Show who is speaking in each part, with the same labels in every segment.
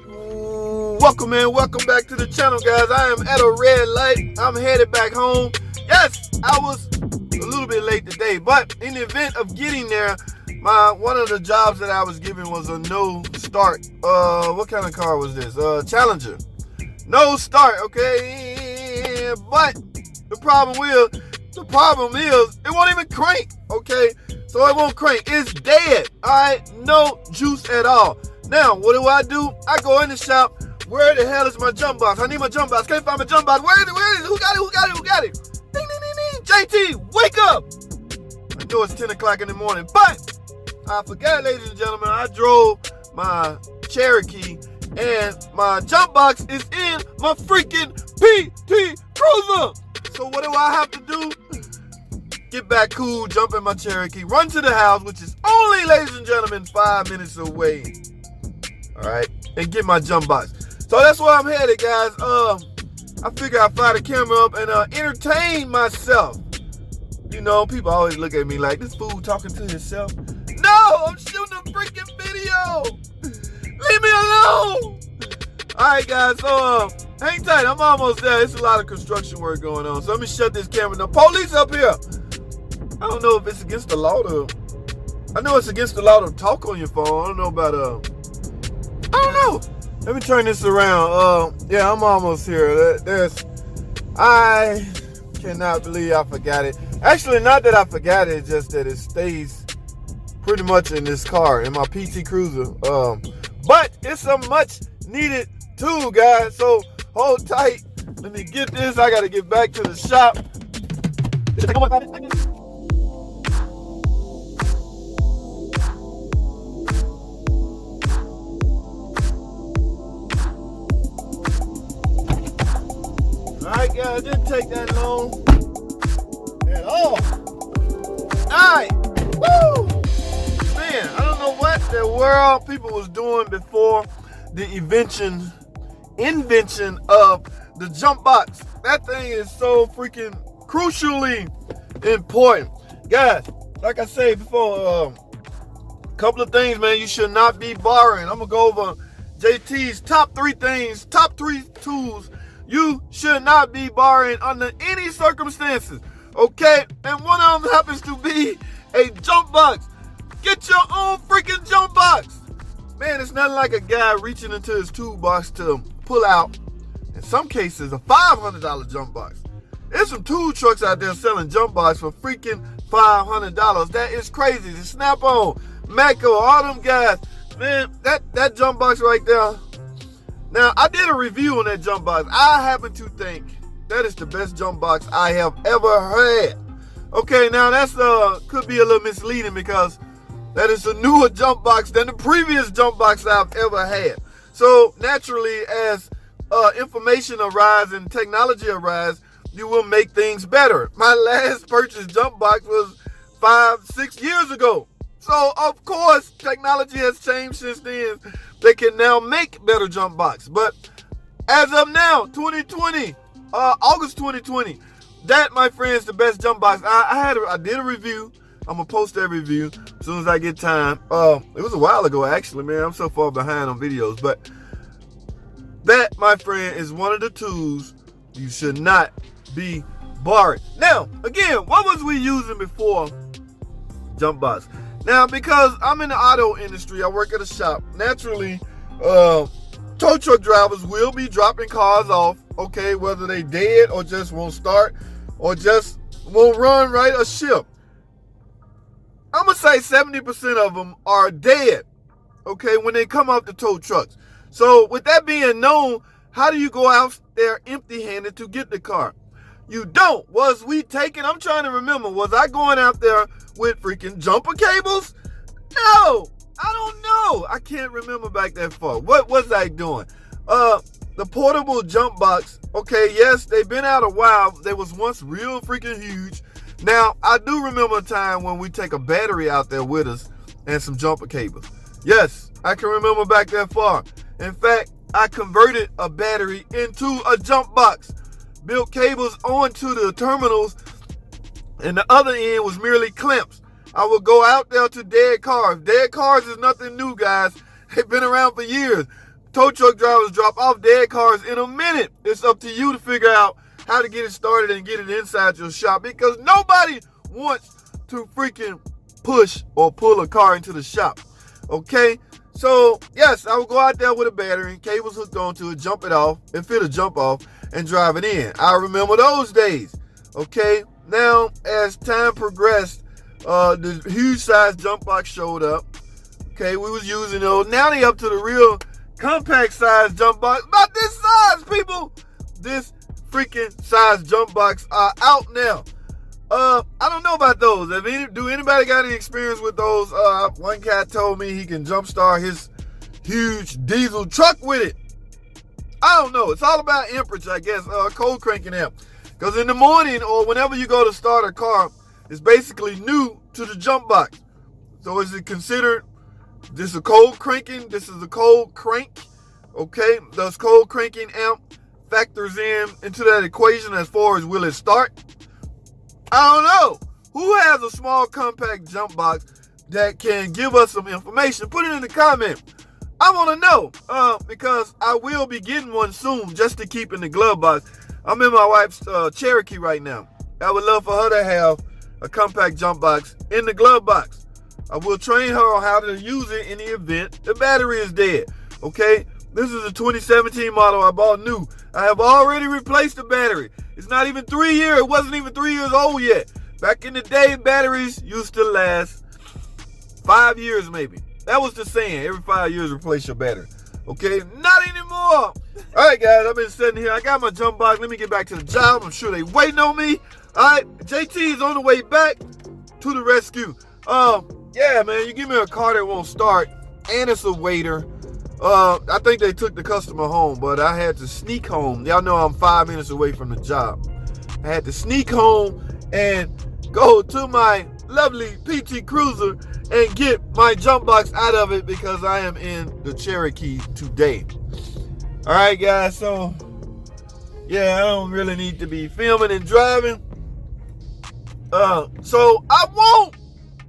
Speaker 1: Welcome back to the channel, guys. I am at a red light. I'm headed back home. Yes, I was a little bit late today, but in the event of getting there, one of the jobs that I was given was a no start. What kind of car was this? Challenger. No start, okay? But the problem is it won't even crank, okay? So it won't crank. It's dead, all right? No juice at all. Now, what do? I go in the shop. Where the hell is my jump box? I need my jump box. Can't find my jump box. Where is it? Who got it? Ding, ding, ding, ding. JT, wake up! I know it's 10 o'clock in the morning, but I forgot, ladies and gentlemen, I drove my Cherokee and my jump box is in my freaking PT Cruiser. So what do I have to do? Get back cool, jump in my Cherokee, run to the house, which is only, ladies and gentlemen, 5 minutes away. All right, and get my jump box. So that's where I'm headed, guys. I figure I'll fire the camera up and entertain myself. You know, people always look at me like, this fool talking to himself. No, I'm shooting a freaking video. Leave me alone. All right, guys, so hang tight. I'm almost there. It's a lot of construction work going on. So let me shut this camera down. Police up here. I don't know if it's against the law to, I know it's against the law to talk on your phone. I don't know about, I don't know. Let me turn this around. Yeah, I'm almost here. I cannot believe I forgot it. Actually, not that I forgot it, just that it stays pretty much in this car, in my PT Cruiser. But it's a much needed tool, guys. So hold tight. Let me get this. I gotta get back to the shop. Alright, guys, it didn't take that long at all. Alright, woo! Man, I don't know what the world people was doing before the invention of the jump box. That thing is so freaking crucially important. Guys, like I said before, a couple of things, man, you should not be borrowing. I'm gonna go over JT's top three tools you should not be borrowing under any circumstances, okay? And one of them happens to be a jump box. Get your own freaking jump box. Man, it's nothing like a guy reaching into his toolbox to pull out, in some cases, a $500 jump box. There's some tool trucks out there selling jump box for freaking $500. That is crazy. The Snap-on, Mako, all them guys. Man, that jump box right there. Now, I did a review on that jump box. I happen to think that is the best jump box I have ever had. Okay, now that's could be a little misleading because that is a newer jump box than the previous jump box I've ever had. So naturally, as information arises and technology arises, you will make things better. My last purchased jump box was 5-6 years ago. So, of course, technology has changed since then. They can now make better jump box. But as of now, 2020, August 2020, that, my friends, the best jump box. I did a review. I'm going to post that review as soon as I get time. It was a while ago, actually, man. I'm so far behind on videos. But that, my friend, is one of the tools you should not be borrowing. Now, again, what was we using before jump box? Now, because I'm in the auto industry, I work at a shop. Naturally, tow truck drivers will be dropping cars off, okay, whether they dead or just won't start or just won't run right or ship. I'm going to say 70% of them are dead, okay, when they come off the tow trucks. So with that being known, how do you go out there empty-handed to get the car? You don't. I'm trying to remember, was I going out there with freaking jumper cables? No, I don't know. I can't remember back that far. What was I doing? The portable jump box, okay, yes, they've been out a while. They was once real freaking huge. Now, I do remember a time when we take a battery out there with us and some jumper cables. Yes, I can remember back that far. In fact, I converted a battery into a jump box, built cables onto the terminals, and the other end was merely clamps. I would go out there to dead cars. Dead cars is nothing new, guys. They've been around for years. tow truck drivers drop off dead cars in a minute. It's up to you to figure out how to get it started and get it inside your shop, because nobody wants to freaking push or pull a car into the shop. Okay? So, yes, I would go out there with a battery, cables hooked onto it, jump it off, and fit a jump off, and drive it in. I remember those days. Okay? Now, as time progressed, the huge size jump box showed up. Okay, we was using those. Now they up to the real compact size jump box. About this size, people. This freaking size jump box are out now. I don't know about those. Do anybody got any experience with those? One cat told me he can jumpstart his huge diesel truck with it. I don't know. It's all about amperage, I guess. Cold cranking amp. Because in the morning or whenever you go to start a car, it's basically new to the jump box. So is it considered this a cold cranking? This is a cold crank. Okay. Does cold cranking amp factors into that equation as far as will it start? I don't know. Who has a small compact jump box that can give us some information? Put it in the comment. I want to know because I will be getting one soon just to keep in the glove box. I'm in my wife's Cherokee right now. I would love for her to have a compact jump box in the glove box. I will train her on how to use it in the event the battery is dead. Okay? This is a 2017 model I bought new. I have already replaced the battery. It's not even 3 years. It wasn't even 3 years old yet. Back in the day, batteries used to last 5 years maybe. That was the saying. Every 5 years, replace your battery. Okay? Not anymore. All right, guys. I've been sitting here. I got my jump box. Let me get back to the job. I'm sure they waiting on me. All right. JT is on the way back to the rescue. Yeah, man. You give me a car that won't start, and it's a waiter. I think they took the customer home, but I had to sneak home. Y'all know I'm 5 minutes away from the job. I had to sneak home and go to my lovely PT Cruiser and get my jump box out of it because I am in the Cherokee today. All right, guys. So, yeah, I don't really need to be filming and driving. So I won't.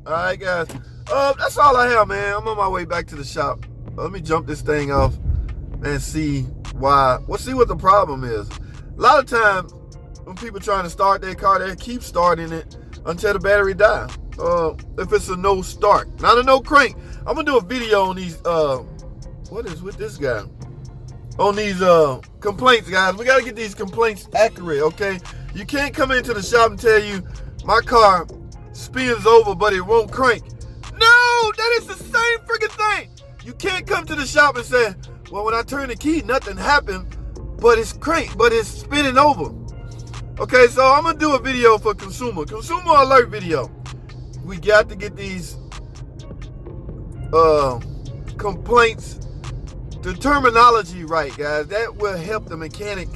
Speaker 1: All right, guys. That's all I have, man. I'm on my way back to the shop. Let me jump this thing off and see why. We'll see what the problem is. A lot of times when people trying to start their car, they keep starting it until the battery dies. If it's a no start, not a no crank. I'm gonna do a video on these. What is with this guy? On these complaints, guys. We gotta get these complaints accurate, okay? You can't come into the shop and tell you my car spins over, but it won't crank. No, that is the same freaking thing. You can't come to the shop and say, well, when I turn the key, nothing happened, but it's spinning over. Okay, so I'm going to do a video for consumer alert video. We got to get these complaints, the terminology right, guys. That will help the mechanic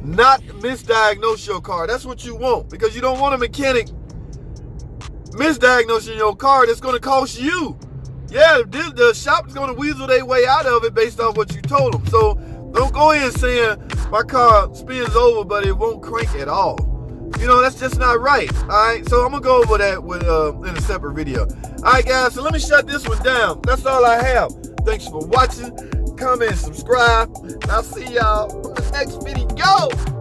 Speaker 1: not misdiagnose your car. That's what you want, because you don't want a mechanic misdiagnosing your car. That's going to cost you. Yeah, the shop is going to weasel their way out of it based on what you told them. So don't go in saying my car spins over, but it won't crank at all. You know, that's just not right. All right, so I'm going to go over that with in a separate video. All right, guys, so let me shut this one down. That's all I have. Thanks for watching. Comment, subscribe. I'll see y'all on the next video.